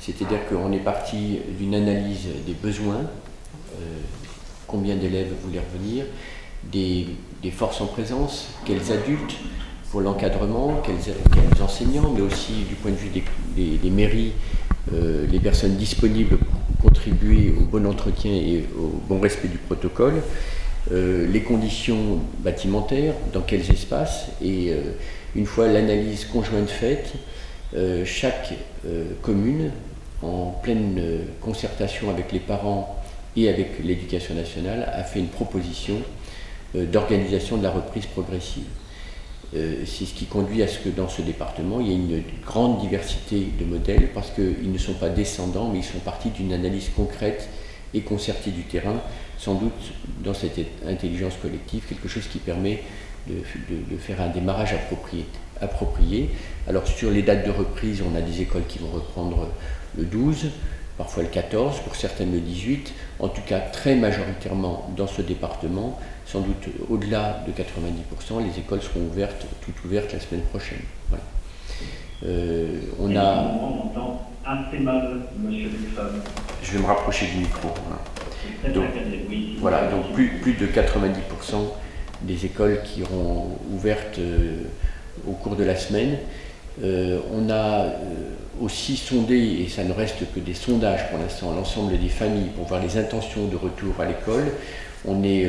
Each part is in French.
C'est-à-dire qu'on est parti d'une analyse des besoins, combien d'élèves voulaient revenir, des forces en présence, quels adultes pour l'encadrement, quels enseignants, mais aussi du point de vue des mairies, les personnes disponibles pour contribuer au bon entretien et au bon respect du protocole, les conditions bâtimentaires, dans quels espaces, et une fois l'analyse conjointe faite, chaque commune, en pleine concertation avec les parents et avec l'éducation nationale, a fait une proposition d'organisation de la reprise progressive. C'est ce qui conduit à ce que dans ce département, il y ait une grande diversité de modèles, parce qu'ils ne sont pas descendants, mais ils sont partis d'une analyse concrète et concertée du terrain, sans doute dans cette intelligence collective, quelque chose qui permet de faire un démarrage approprié. Alors sur les dates de reprise, on a des écoles qui vont reprendre le 12, parfois le 14, pour certaines le 18, en tout cas très majoritairement dans ce département, sans doute au-delà de 90%, les écoles seront toutes ouvertes la semaine prochaine. Voilà. On entend assez mal, monsieur Buffon. Je vais me rapprocher du micro. Voilà. Donc, voilà, donc plus de 90% des écoles qui iront ouvertes au cours de la semaine. On a aussi sondé, et ça ne reste que des sondages pour l'instant, l'ensemble des familles pour voir les intentions de retour à l'école. On est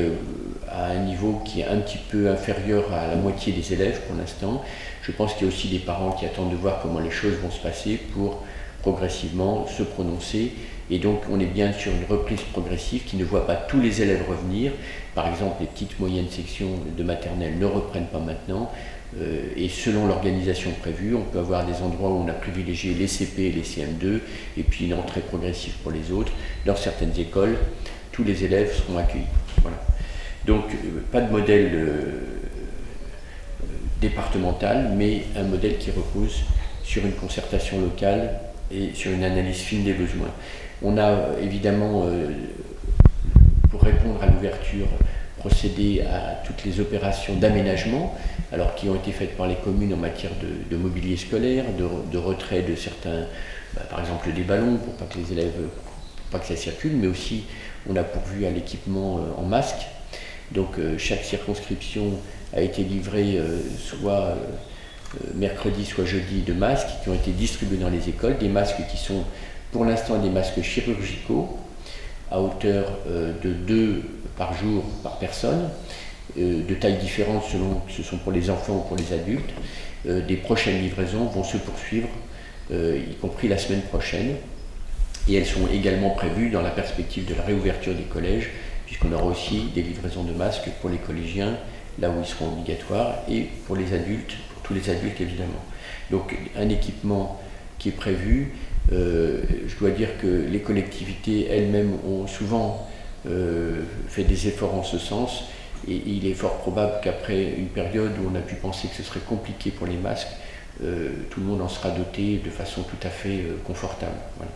à un niveau qui est un petit peu inférieur à la moitié des élèves pour l'instant. Je pense qu'il y a aussi des parents qui attendent de voir comment les choses vont se passer pour progressivement se prononcer. Et donc on est bien sur une reprise progressive qui ne voit pas tous les élèves revenir. Par exemple, les petites moyennes sections de maternelle ne reprennent pas maintenant. Et selon l'organisation prévue, on peut avoir des endroits où on a privilégié les CP et les CM2, et puis une entrée progressive pour les autres. Dans certaines écoles, tous les élèves seront accueillis. Voilà. Donc, pas de modèle départemental, mais un modèle qui repose sur une concertation locale et sur une analyse fine des besoins. On a évidemment, pour répondre à l'ouverture, procédé à toutes les opérations d'aménagement, alors qui ont été faites par les communes en matière de mobilier scolaire, de retrait de certains, par exemple des ballons, pour pas que les élèves, pour pas que ça circule, mais aussi on a pourvu à l'équipement en masque. Donc chaque circonscription a été livrée soit mercredi, soit jeudi de masques qui ont été distribués dans les écoles, des masques qui sont pour l'instant des masques chirurgicaux à hauteur de 2 par jour par personne, de tailles différentes selon que ce sont pour les enfants ou pour les adultes. Des prochaines livraisons vont se poursuivre, y compris la semaine prochaine, et elles sont également prévues dans la perspective de la réouverture des collèges, puisqu'on aura aussi des livraisons de masques pour les collégiens, là où ils seront obligatoires, et pour les adultes, pour tous les adultes évidemment. Donc un équipement qui est prévu. Je dois dire que les collectivités elles-mêmes ont souvent fait des efforts en ce sens, et il est fort probable qu'après une période où on a pu penser que ce serait compliqué pour les masques, tout le monde en sera doté de façon tout à fait confortable. Voilà.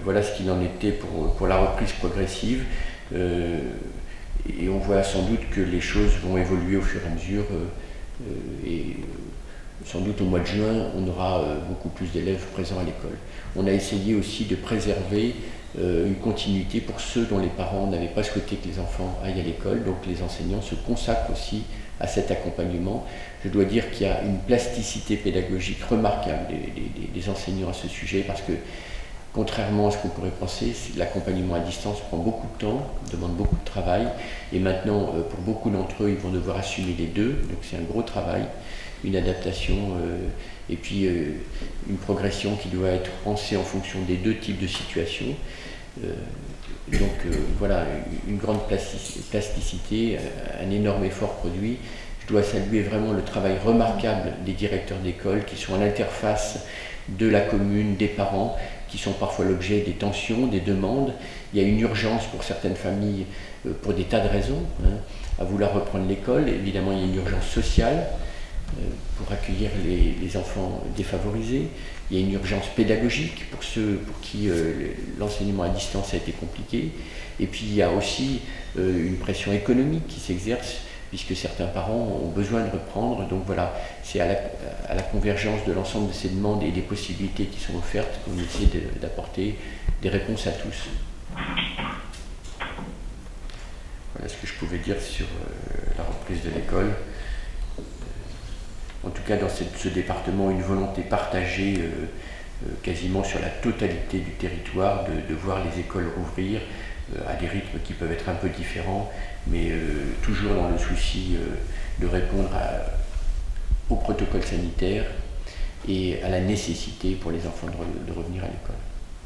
Voilà ce qu'il en était pour la reprise progressive, et on voit sans doute que les choses vont évoluer au fur et à mesure, et sans doute au mois de juin, on aura beaucoup plus d'élèves présents à l'école. On a essayé aussi de préserver une continuité pour ceux dont les parents n'avaient pas souhaité que les enfants aillent à l'école, donc les enseignants se consacrent aussi à cet accompagnement. Je dois dire qu'il y a une plasticité pédagogique remarquable des enseignants à ce sujet, parce que contrairement à ce qu'on pourrait penser, l'accompagnement à distance prend beaucoup de temps, demande beaucoup de travail, et maintenant pour beaucoup d'entre eux, ils vont devoir assumer les deux, donc c'est un gros travail, une adaptation et puis une progression qui doit être pensée en fonction des deux types de situations. Voilà, une grande plasticité, un énorme effort produit. Je dois saluer vraiment le travail remarquable des directeurs d'école qui sont à l'interface de la commune, des parents, qui sont parfois l'objet des tensions, des demandes. Il y a une urgence pour certaines familles, pour des tas de raisons, à vouloir reprendre l'école. Évidemment, il y a une urgence sociale pour accueillir les enfants défavorisés. Il y a une urgence pédagogique pour ceux pour qui l'enseignement à distance a été compliqué. Et puis il y a aussi une pression économique qui s'exerce, puisque certains parents ont besoin de reprendre. Donc voilà, c'est à la convergence de l'ensemble de ces demandes et des possibilités qui sont offertes qu'on essaie d'apporter des réponses à tous. Voilà ce que je pouvais dire sur la reprise de l'école. En tout cas, dans ce département, une volonté partagée quasiment sur la totalité du territoire de voir les écoles rouvrir à des rythmes qui peuvent être un peu différents, mais toujours dans le souci de répondre au protocole sanitaire et à la nécessité pour les enfants de revenir à l'école.